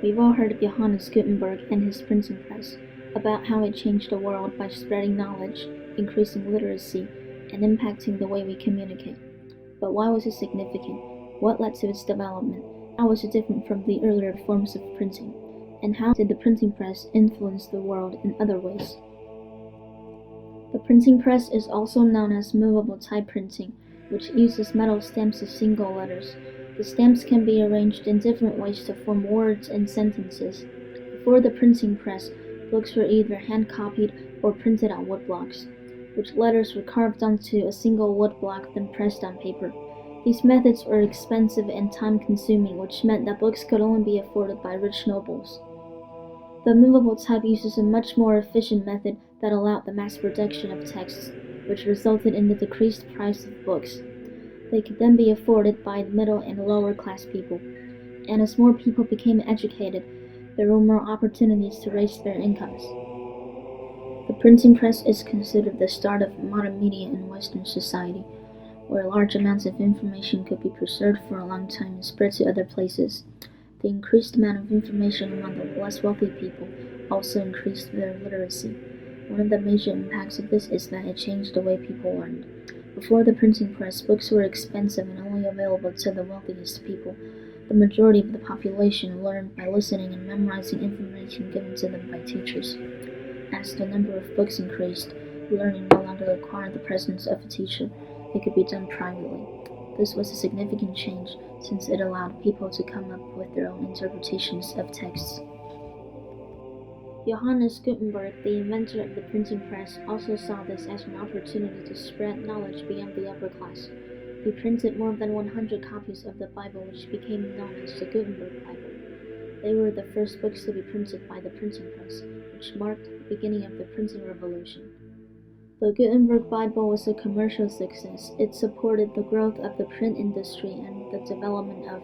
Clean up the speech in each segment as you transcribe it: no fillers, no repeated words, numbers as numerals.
We've all heard of Johannes Gutenberg and his printing press, about how it changed the world by spreading knowledge, increasing literacy, and impacting the way we communicate. But why was it significant? What led to its development? How was it different from the earlier forms of printing? And how did the printing press influence the world in other ways? The printing press is also known as movable type printing, which uses metal stamps of single letters. The stamps can be arranged in different ways to form words and sentences. Before the printing press, books were either hand-copied or printed on wood blocks, which letters were carved onto a single wood block then pressed on paper. These methods were expensive and time-consuming, which meant that books could only be afforded by rich nobles. The movable type uses a much more efficient method that allowed the mass production of texts, which resulted in the decreased price of books. They could then be afforded by middle and lower class people. And as more people became educated, there were more opportunities to raise their incomes. The printing press is considered the start of modern media in Western society, where large amounts of information could be preserved for a long time and spread to other places. The increased amount of information among the less wealthy people also increased their literacy. One of the major impacts of this is that it changed the way people learned. Before the printing press, books were expensive and only available to the wealthiest people. The majority of the population learned by listening and memorizing information given to them by teachers. As the number of books increased, learning no longer required the presence of a teacher. It could be done privately. This was a significant change, since it allowed people to come up with their own interpretations of texts. Johannes Gutenberg, the inventor of the printing press, also saw this as an opportunity to spread knowledge beyond the upper class. He printed more than 100 copies of the Bible, which became known as the Gutenberg Bible. They were the first books to be printed by the printing press, which marked the beginning of the printing revolution. The Gutenberg Bible was a commercial success. It supported the growth of the print industry and the development of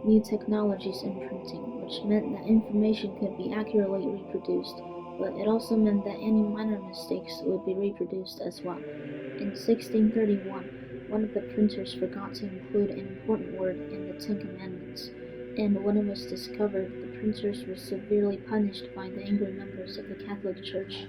new technologies in printing, which meant that information could be accurately reproduced, but it also meant that any minor mistakes would be reproduced as well. In 1631, one of the printers forgot to include an important word in the Ten Commandments, and when it was discovered, the printers were severely punished by the angry members of the Catholic Church.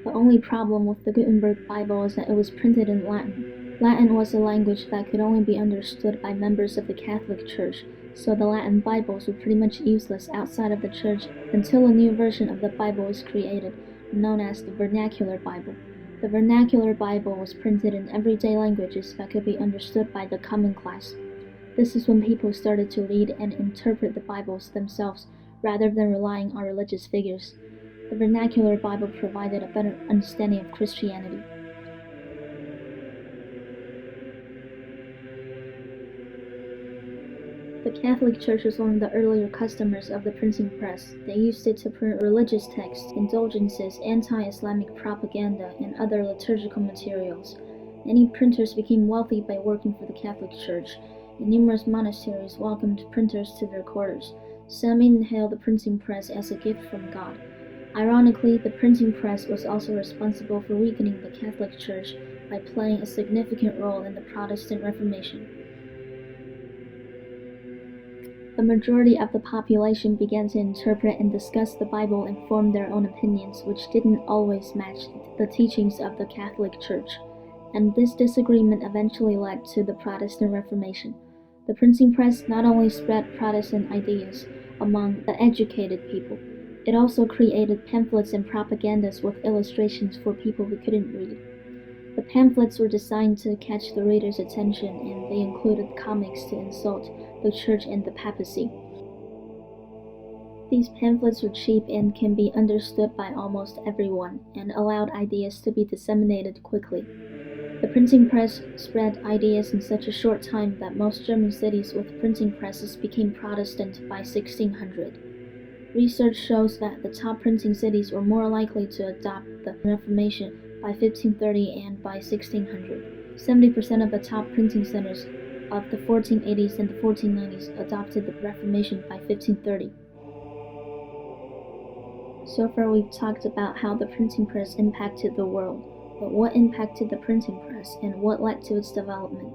The only problem with the Gutenberg Bible is that it was printed in Latin. Latin was a language that could only be understood by members of the Catholic Church, so the Latin Bibles were pretty much useless outside of the Church until a new version of the Bible was created, known as the Vernacular Bible. The Vernacular Bible was printed in everyday languages that could be understood by the common class. This is when people started to read and interpret the Bibles themselves rather than relying on religious figures. The Vernacular Bible provided a better understanding of Christianity. The Catholic Church was one of the earlier customers of the printing press. They used it to print religious texts, indulgences, anti-Islamic propaganda, and other liturgical materials. Many printers became wealthy by working for the Catholic Church, and numerous monasteries welcomed printers to their quarters. Some even hailed the printing press as a gift from God. Ironically, the printing press was also responsible for weakening the Catholic Church by playing a significant role in the Protestant Reformation. The majority of the population began to interpret and discuss the Bible and form their own opinions, which didn't always match the teachings of the Catholic Church, and this disagreement eventually led to the Protestant Reformation. The printing press not only spread Protestant ideas among the educated people, it also created pamphlets and propagandas with illustrations for people who couldn't read. The pamphlets were designed to catch the reader's attention, and they included comics to insult the church and the papacy. These pamphlets were cheap and can be understood by almost everyone, and allowed ideas to be disseminated quickly. The printing press spread ideas in such a short time that most German cities with printing presses became Protestant by 1600. Research shows that the top printing cities were more likely to adopt the Reformation by 1530 and by 1600. 70% of the top printing centers of the 1480s and the 1490s adopted the Reformation by 1530. So far we've talked about how the printing press impacted the world, but what impacted the printing press and what led to its development?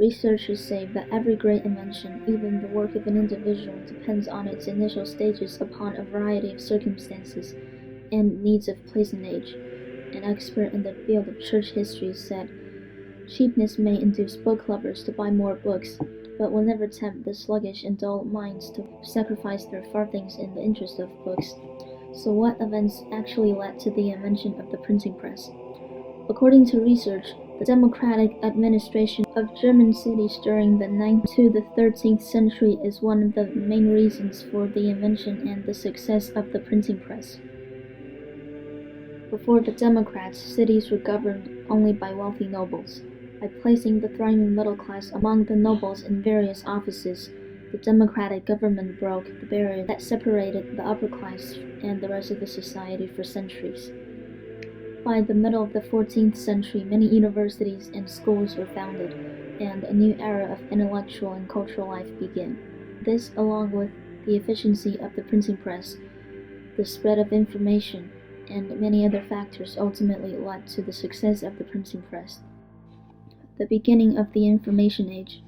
Researchers say that every great invention, even the work of an individual, depends on its initial stages upon a variety of circumstances and needs of place and age. An expert in the field of church history said, "Cheapness may induce book lovers to buy more books, but will never tempt the sluggish and dull minds to sacrifice their farthings in the interest of books." So what events actually led to the invention of the printing press? According to research, the democratic administration of German cities during the 9th to the 13th century is one of the main reasons for the invention and the success of the printing press. Before the democrats, cities were governed only by wealthy nobles. By placing the thriving middle class among the nobles in various offices, the democratic government broke the barrier that separated the upper class and the rest of the society for centuries. By the middle of the 14th century, many universities and schools were founded, and a new era of intellectual and cultural life began. This, along with the efficiency of the printing press, the spread of information, and many other factors ultimately led to the success of the printing press. The beginning of the Information Age.